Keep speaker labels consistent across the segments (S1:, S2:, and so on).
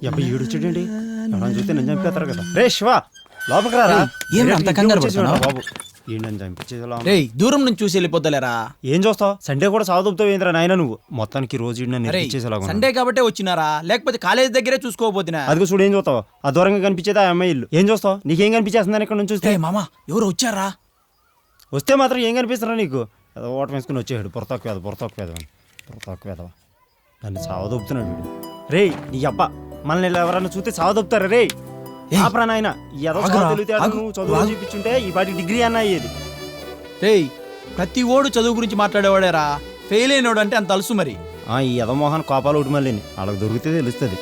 S1: అబ్బాయి ఈడు వచ్చాడండి ఎవరైనా చూస్తే నేను చంపేస్తారు కదా రే శివ లోపలికి రారా
S2: అంత కంగారు పడుతున్నావు
S1: బాబు ఈయన చంపించేదిలా
S2: దూరం నుంచి చూసి వెళ్ళిపోతలేరా
S1: ఏం చూస్తావు సండే కూడా సాగుతావు ఏంద్రా నాయన నువ్వు మొత్తానికి రోజు నేర్పించేసేలాగా
S2: సండే కాబట్టే వచ్చినారా లేకపోతే కాలేజ్ దగ్గరే చూసుకోకపోతున్నా
S1: అదిగో చూడు ఏం చూస్తావు ఆ దూరంగా కనిపించేది ఆ అమ్మాయి ఇల్లు ఏం చూస్తావు నీకేం కనిపించేస్తుందని ఇక్కడ నుంచి చూస్తే
S2: మామా ఎవరు వచ్చారా
S1: వస్తే మాత్రం ఏం కనిపిస్తారా నీకు ఏదో ఓటం వేసుకుని వచ్చేవాడు పొరతక్కువేద నన్ను సావదొప్పుతున్నాడు వీడు రే నీ అబ్బా మనల్ని ఎవరన్నా చూస్తే సావదొప్పుతారా రే ఆపరా నాయన ఏదో నువ్వు చదువు చూపించుంటే ఈ పాటి డిగ్రీ అన్న అయ్యేది
S2: రేయ్ ప్రతి ఓడు చదువు గురించి మాట్లాడేవాడేరా ఫెయిల్ అయినోడు అంటే అంత అలుసు మరి
S1: ఈ యదమోహన్ కోపాలు ఒకటి మళ్ళీ వాళ్ళకి దొరికితే తెలుస్తుంది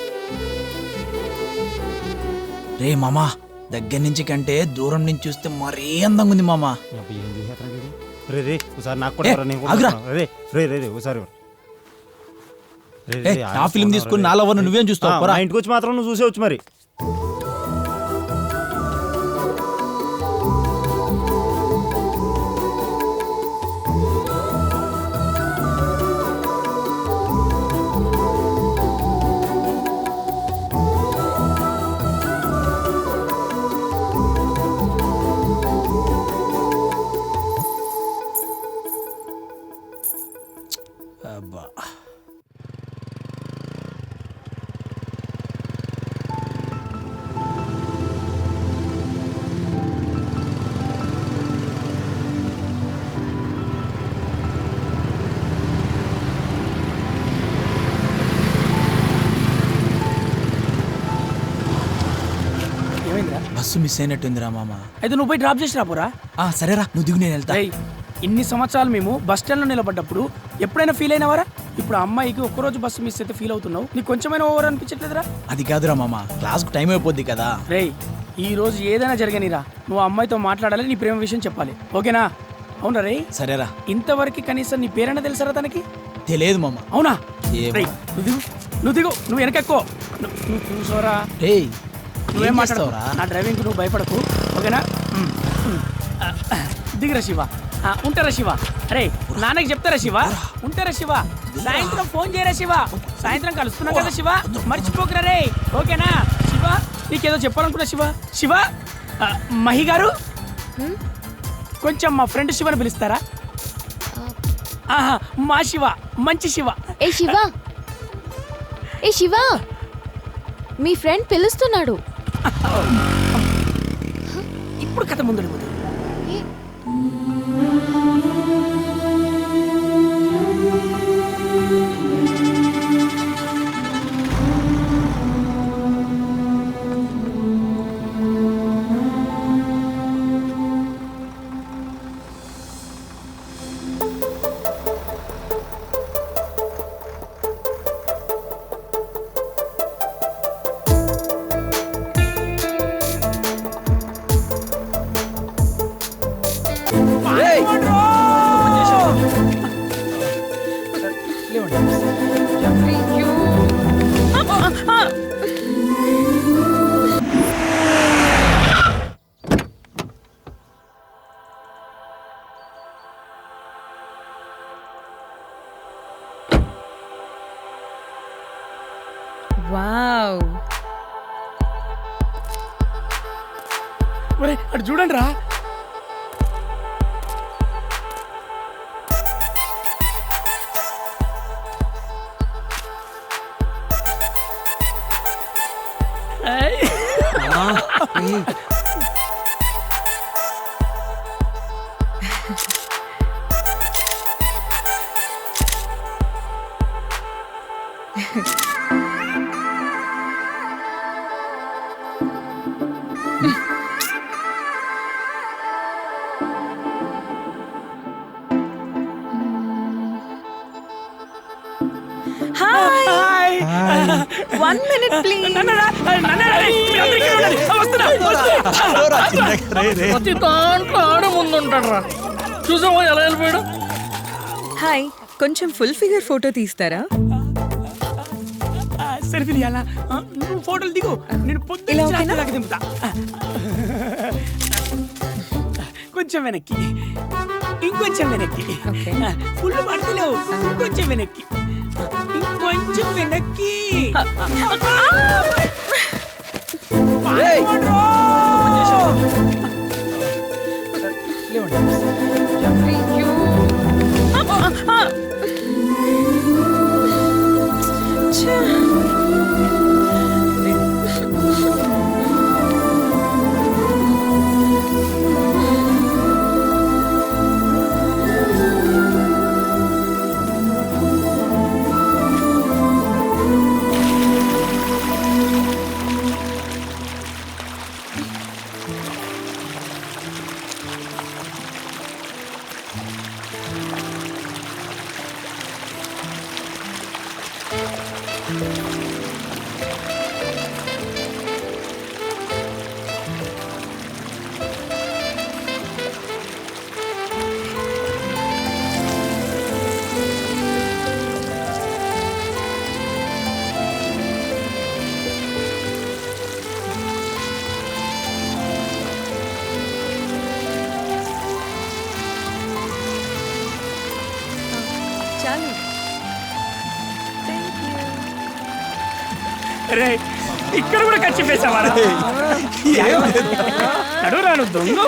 S2: రే మామా దగ్గర నుంచి కంటే దూరం నుంచి చూస్తే మరీ అందంగా ఉంది మామా
S1: ఏం చూసేస్తాను రే రే ఒకసారి నాకు కూడా రే రే రే రే ఒకసారి
S2: నా ఫిల్మ్ తీసుకుని నా లవర్ నువ్వేం చూస్తావు
S1: ఇంటికి వచ్చి మాత్రం నువ్వు చూసేవచ్చు మరి
S2: అబ్బా బస్సు మిస్ అయినట్టుందిరా మామ
S3: అయితే నువ్వు పోయి డ్రాప్ చేసి రాపోరా
S2: సరేరా నువ్వు దిగు నేను వెళ్తా
S3: ఇన్ని సంవత్సరాలు మేము బస్ స్టాండ్ లో నిలబడ్డప్పుడు ఎప్పుడైనా ఫీల్ అయినవారా ఇప్పుడు అమ్మాయికి ఒక్కరోజు బస్సు మిస్ అయితే ఫీల్ అవుతున్నావు నీకు కొంచెమైనా ఓవర్ అనిపించట్లేదురా
S2: అది కాదురా మామ క్లాస్ కు టైం అయిపోద్ది కదా
S3: రేయ్ ఈ రోజు ఏదైనా జరగనిరా నువ్వు అమ్మాయితో మాట్లాడాలి నీ ప్రేమ విషయం చెప్పాలి ఓకేనా అవునా రే
S2: సరేరా
S3: ఇంతవరకు కనీసం నీ పేరైనా తెలుసారా తనకి
S2: తెలియదు మామ
S3: అవునా నువ్వు దిగు నువ్వు వెనకెక్కో నువ్వు చూసారా నువ్వేం మాట్లాడవురా నా డ్రైవింగ్ నువ్వు భయపడకు ఓకేనా దిగురా శివ ఉంటారా శివ అరే నాన్నకి చెప్తారా శివ ఉంటారా శివ సాయంత్రం ఫోన్ చేయరా శివ సాయంత్రం కలుస్తున్నాం కదా శివ మర్చిపోకరా రే ఓకేనా శివ నీకేదో చెప్పాలనుకున్నా శివ శివ మహి గారు కొంచెం మా ఫ్రెండ్ శివని పిలుస్తారా మా శివ మంచి శివ
S4: ఏ శివ మీ ఫ్రెండ్ పిలుస్తున్నాడు
S3: ఇప్పుడు కథ ముందు
S4: వావ్
S3: అటు చూడండి రా
S4: One minute, please.
S3: చూసావా ఎలా వెళ్ళిపోయాడు
S4: హాయ్ కొంచెం ఫుల్ ఫిగర్ ఫోటో తీస్తారా
S3: సెల్ఫీ తీయాలా నువ్వు ఫోటోలు దిగు నేను పొద్దున్న దింపుతా కొంచెం వెనక్కి ఇంకొంచెం వెనక్కి ఫుల్ పడతలేవు ఇంకొంచెం వెనక్కి ఇంకొంచెం వెనక్కి రే ఇక్కడ కూడా ఖర్చు వేసావారా నడురాను దొంగ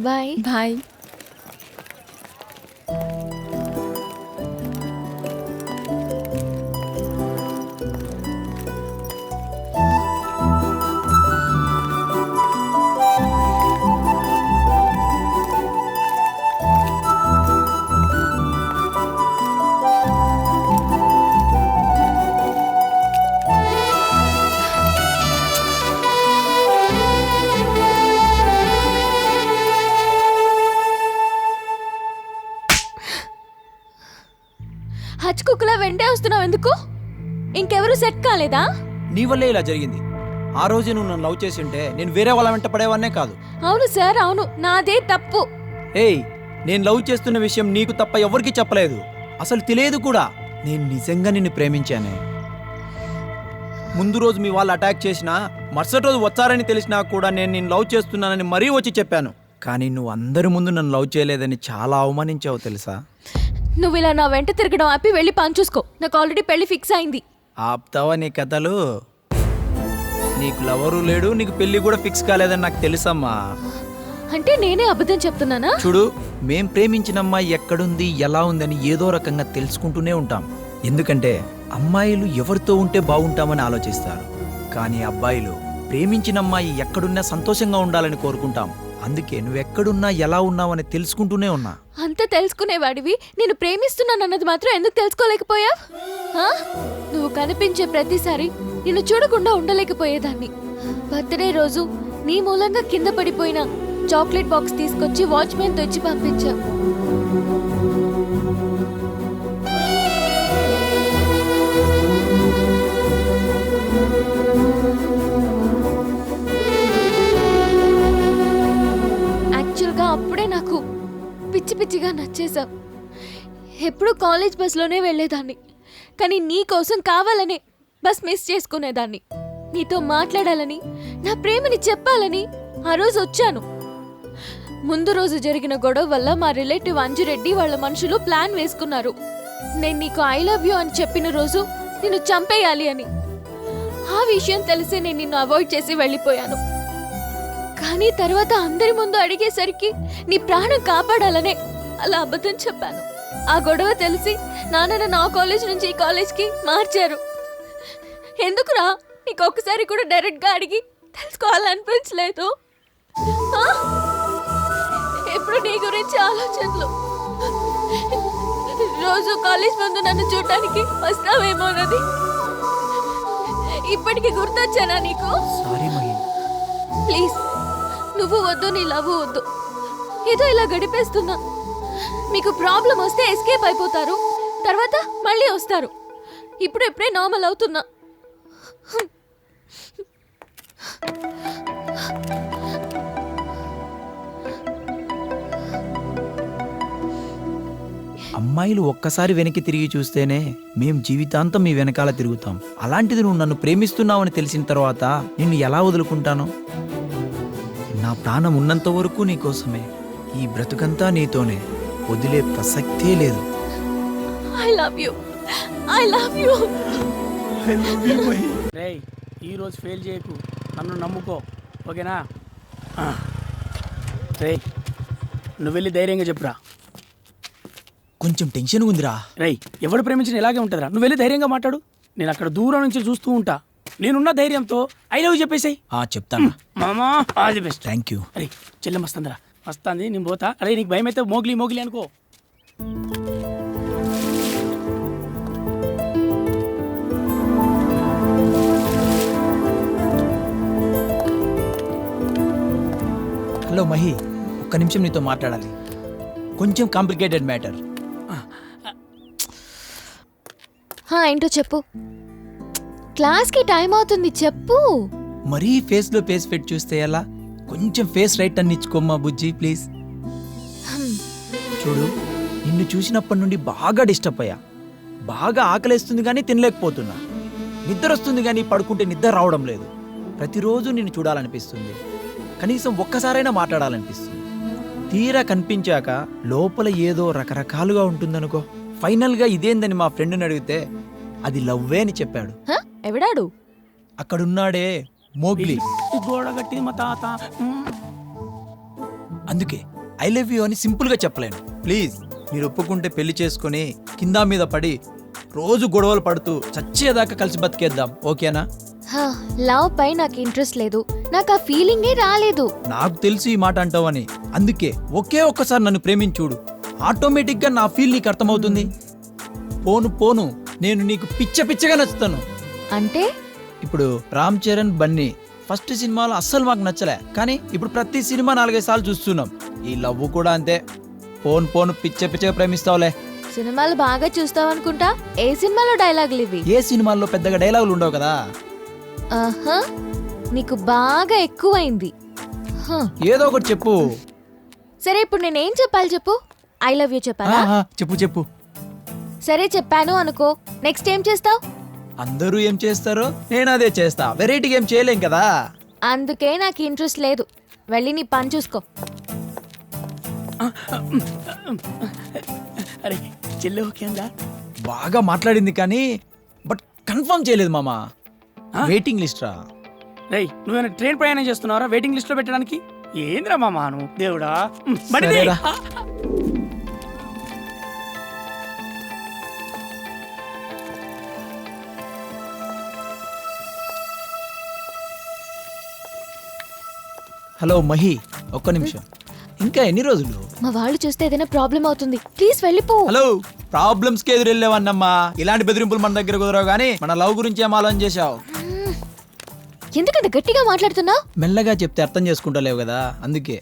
S5: బాయ్
S4: బాయ్.
S5: హచ్ కుక్కలా వెంటే వస్తున్నావు ఎందుకు? ఇంకెవరు సెట్ కాలేదా?
S2: నీ వల్లే ఇలా జరిగింది. ఆ రోజు నువ్వు నన్ను లవ్ చేసి ఉంటే నేను వేరే వాళ్ళ వెంట పడేవాన్నే కాదు.
S5: అవును సార్, అవును, నాదే తప్పు.
S2: ఏయ్, నేను లవ్ చేస్తున్న విషయం నీకు తప్ప ఎవరికీ చెప్పలేదు. అసలు తెలియదు కూడా. నేను నిజంగా నిన్ను ప్రేమించానే. ముందు రోజు మీ వాళ్ళు అటాక్ చేసినా, మరుసటి రోజు వచ్చారని తెలిసినా కూడా నేను నిన్ను లవ్ చేస్తున్నానని మరీ వచ్చి చెప్పాను. కానీ నువ్వు అందరి ముందు నన్ను లవ్ చేయలేదని చాలా అవమానించావు తెలుసా?
S5: నువ్వు ఇలా నా వెంట తిరగడం ఆపి వెళ్ళి పని చూసుకో. నాకు ఆల్రెడీ పెళ్లి ఫిక్స్ అయింది.
S2: ఆప్తావా నీ కథలు? నీకు లవరు లేడు, నీకు పెళ్లి కూడా ఫిక్స్ కాలేదని నాకు తెలుసమ్మా.
S5: అంటే నేనే అబద్ధం చెప్తున్నానా?
S2: చూడు, మేం ప్రేమించిన అమ్మాయి ఎక్కడుంది, ఎలా ఉందని ఏదో రకంగా తెలుసుకుంటూనే ఉంటాం. ఎందుకంటే అమ్మాయిలు ఎవరితో ఉంటే బాగుంటామని ఆలోచిస్తారు. కానీ అబ్బాయిలు ప్రేమించిన అమ్మాయి ఎక్కడున్నా సంతోషంగా ఉండాలని కోరుకుంటాం. అందుకే నువ్వెక్కడున్నా ఎలా ఉన్నావని తెలుసుకుంటూనే ఉన్నా.
S5: అంత తెలుసుకునేవాడివి నేను ప్రేమిస్తున్నానన్నది మాత్రం ఎందుకు తెలుసుకోలేకపోయా? నువ్వు కనిపించే ప్రతిసారి నిన్ను చూడకుండా ఉండలేకపోయేదాన్ని. బర్త్డే రోజు నీ మూలంగా కింద పడిపోయిన చాక్లెట్ బాక్స్ తీసుకొచ్చి వాచ్మెన్ తెచ్చి పంపించా. యాక్చువల్గా అప్పుడే నాకు పిచ్చి పిచ్చిగా నచ్చేశావు. ఎప్పుడు కాలేజ్ బస్లోనే వెళ్ళేదాన్ని, కానీ నీ కోసం కావాలనే బస్ మిస్ చేసుకునేదాన్ని. నీతో మాట్లాడాలని, నా ప్రేమని చెప్పాలని ఆ రోజు వచ్చాను. ముందు రోజు జరిగిన గొడవ వల్ల మా రిలేటివ్ అంజురెడ్డి వాళ్ళ మనుషులు ప్లాన్ వేసుకున్నారు. నేను నీకు ఐ లవ్ యూ అని చెప్పిన రోజు నిన్ను చంపేయాలి అని. ఆ విషయం తెలిసి నేను నిన్ను అవాయిడ్ చేసి వెళ్ళిపోయాను. కానీ తర్వాత అందరి ముందు అడిగేసరికి నీ ప్రాణం కాపాడాలనే అలా అబద్ధం చెప్పాను. ఆ గొడవ తెలిసి నాన్న నా కాలేజ్ నుంచి ఈ కాలేజ్కి మార్చారు. ఎందుకురా నీకు ఒక్కసారి కూడా డైరెక్ట్గా అడిగి తెలుసుకోవాలనిపించలేదు? ఎప్పుడు నీ గురించి ఆలోచనలు. రోజు కాలేజ్ ముందు నన్ను చూడటానికి వస్తావేమోనది ఇప్పటికి గుర్తొచ్చానా నీకు? ప్లీజ్, నువ్వు వద్దు, నీ లవ్ వద్దు. ఏదో ఇలా గడిపేస్తున్నా. మీకు ప్రాబ్లం వస్తే ఎస్కేప్ అయిపోతారు, తర్వాత మళ్ళీ వస్తారు. ఇప్పుడు ఎప్పుడే నార్మల్ అవుతున్నా.
S2: అమ్మాయిలు ఒక్కసారి వెనక్కి తిరిగి చూస్తేనే మేం జీవితాంతం మీ వెనకాల తిరుగుతాం. అలాంటిది నువ్వు నన్ను ప్రేమిస్తున్నావని తెలిసిన తర్వాత నిన్ను ఎలా వదులుకుంటాను? నా ప్రాణం ఉన్నంత వరకు నీకోసమే. ఈ బ్రతుకంతా నీతోనే. వదిలే ప్రసక్తే లేదు.
S5: I love you, I love you.
S3: రేయ్, ఈ రోజు ఫెయిల్ చేయకు, నన్ను నమ్ముకో, ఓకేనా? రేయ్, నువ్వు వెళ్ళి ధైర్యంగా చెప్పురా.
S2: కొంచెం టెన్షన్ ఉందిరా.
S3: రేయ్, ఎవడు ప్రేమించిన ఇలాగే ఉంటుందిరా. నువ్వు వెళ్ళి ధైర్యంగా మాట్లాడు. నేను అక్కడ దూరం నుంచి చూస్తూ ఉంటా. నేనున్న ధైర్యంతో ఐ లవ్ చెప్పేసాయి.
S2: చెప్తాను
S3: మామా, all the best.
S2: Thank you.
S3: అరే చెల్లెం వస్తుందిరా, వస్తుంది, నేను పోతా. అరే నీకు భయం అయితే మోగ్లీ మోగ్లీ అనుకో.
S2: హలో మహి, ఒక్క నిమిషం నీతో మాట్లాడాలి. కొంచెం కాంప్లికేటెడ్ మ్యాటర్.
S5: ఏంటో చెప్పు. క్లాస్కి టైం అవుతుంది చెప్పు.
S2: మరీ ఫేస్ లో ఫేస్ పెట్టి చూస్తే ఎలా? కొంచెం ఫేస్ రైట్ అని ఇచ్చుకోమ్మా బుజ్జి ప్లీజ్. చూడు, నిన్ను చూసినప్పటి నుండి బాగా డిస్టర్బ్ అయ్యా. బాగా ఆకలేస్తుంది కానీ తినలేకపోతున్నా. నిద్ర వస్తుంది కానీ పడుకుంటే నిద్ర రావడం లేదు. ప్రతిరోజు నిన్ను చూడాలనిపిస్తుంది. కనీసం ఒక్కసారైనా మాట్లాడాలనిపిస్తుంది. తీరా కనిపించాక లోపల ఏదో రకరకాలుగా ఉంటుందనుకో. ఫైనల్గా ఇదేందని మా ఫ్రెండ్ని అడిగితే అది లవ్వే అని చెప్పాడు.
S5: ఎవడాడు?
S2: అక్కడున్నాడే మోగ్లీ.
S3: గోడ కట్టింది మా తాత.
S2: అందుకే ఐ లవ్ యూ అని సింపుల్గా చెప్పలేను. ప్లీజ్ మీరు ఒప్పుకుంటే పెళ్లి చేసుకుని కింద మీద పడి రోజు గొడవలు పడుతూ చచ్చేదాకా కలిసి బతికేద్దాం, ఓకేనా?
S5: లవ్ పై నాకు ఇంట్రెస్ట్ లేదు. నాకు ఆ ఫీలింగే రాలేదు.
S2: నాకు తెలుసు ఈ మాట అంటావని. అందుకే ఒకే ఒక్కసారి నన్ను ప్రేమించూడు. ఆటోమేటిక్గా నా ఫీల్ నీకు అర్థమవుతుంది. పోను పోను నేను నీకు పిచ్చగా నచ్చుతాను.
S5: అంటే
S2: ఇప్పుడు రామ్ చరణ్ బన్నీ ఫస్ట్ సినిమాలో అస్సలు మాకు నచ్చలే, కానీ ఇప్పుడు ప్రతి సినిమా 4-5 సార్లు చూస్తున్నాం. ఈ లవ్ కూడా అంతే. పోను పోను పిచ్చగా ప్రేమిస్తావులే.
S5: సినిమాలు బాగా చూస్తావు అనుకుంటా. ఏ సినిమాలో డైలాగులు ఇవి?
S2: ఏ సినిమాల్లో పెద్దగా డైలాగులు ఉండవు కదా.
S5: ఆహా, నీకు బాగా ఎక్కువైంది.
S2: ఏదో ఒకటి చెప్పు.
S5: సరే ఇప్పుడు నేనేం చెప్పాలి చెప్పు. ఐ లవ్ యూ చెప్పాలా?
S2: చెప్పు.
S5: సరే చెప్పాను అనుకో, నెక్స్ట్ ఏం చేస్తావు?
S2: అందరూ ఏం చేస్తారో నేను అదే చేస్తా. వెరైటీగా ఏం చేయలేం కదా.
S5: అందుకే నాకు ఇంట్రెస్ట్ లేదు. వెళ్ళి నీ పని చూసుకో.
S3: అరే చెల్లి ఓకే అందా?
S2: బాగా మాట్లాడింది కానీ బట్ కన్ఫర్మ్ చేయలేదు మామా. వెయిటింగ్ లిస్ట్ రా.
S3: రేయ్ నువ్వేమైనా ట్రైన్ ప్రయాణం చేస్తున్నావరా వెయిటింగ్ లిస్ట్ లో పెట్టడానికి? ఏంద్రా మామా నువ్వు దేవుడా.
S2: సరేరా. హలో మహి, ఒక్క నిమిషం. ఇంకా ఎన్ని రోజులు?
S5: మా వాళ్ళు చూస్తే ఏదైనా ప్రాబ్లం అవుతుంది. ప్లీజ్ వెళ్ళిపో.
S2: హలో, ప్రాబ్లమ్స్ కి ఎదురెళ్ళేవన్నమ్మా. ఇలాంటి బెదిరింపులు మన దగ్గర కుదరవు. కానీ మన లవ్ గురించి ఏం ఆలోచన చేశావు?
S5: ఎందుకంత గట్టిగా మాట్లాడుతున్నావు?
S2: మెల్లగా చెప్తే అర్థం చేసుకుంటలేవు కదా, అందుకే.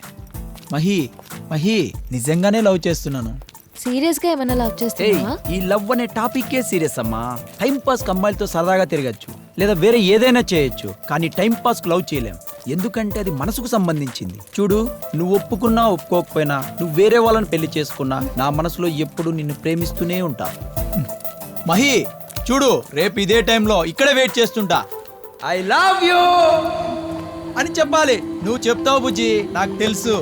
S2: మహి నిజంగానే లవ్ చేస్తున్నాను.
S5: సీరియస్ గా ఏమైనా లవ్ చేస్తున్నావా?
S2: ఈ లవ్ అనే టాపిక్కే సీరియస్ అమ్మా. టైం పాస్ అమ్మాయిలతో సరదాగా తిరగచ్చు, లేదా వేరే ఏదైనా చేయొచ్చు, కానీ టైం పాస్ లవ్ చేయలేం. ఎందుకంటే అది మనసుకు సంబంధించింది. చూడు, నువ్వు ఒప్పుకున్నా ఒప్పుకోకపోయినా, నువ్వు వేరే వాళ్ళని పెళ్లి చేసుకున్నా, నా మనసులో ఎప్పుడు నిన్ను ప్రేమిస్తూనే ఉంటా. మహి చూడు, రేపు ఇదే టైంలో ఇక్కడే వెయిట్ చేస్తుంటా. ఐ లవ్ యూ అని చెప్పాలి. నువ్వు చెప్తావు బుజ్జి, నాకు తెలుసు.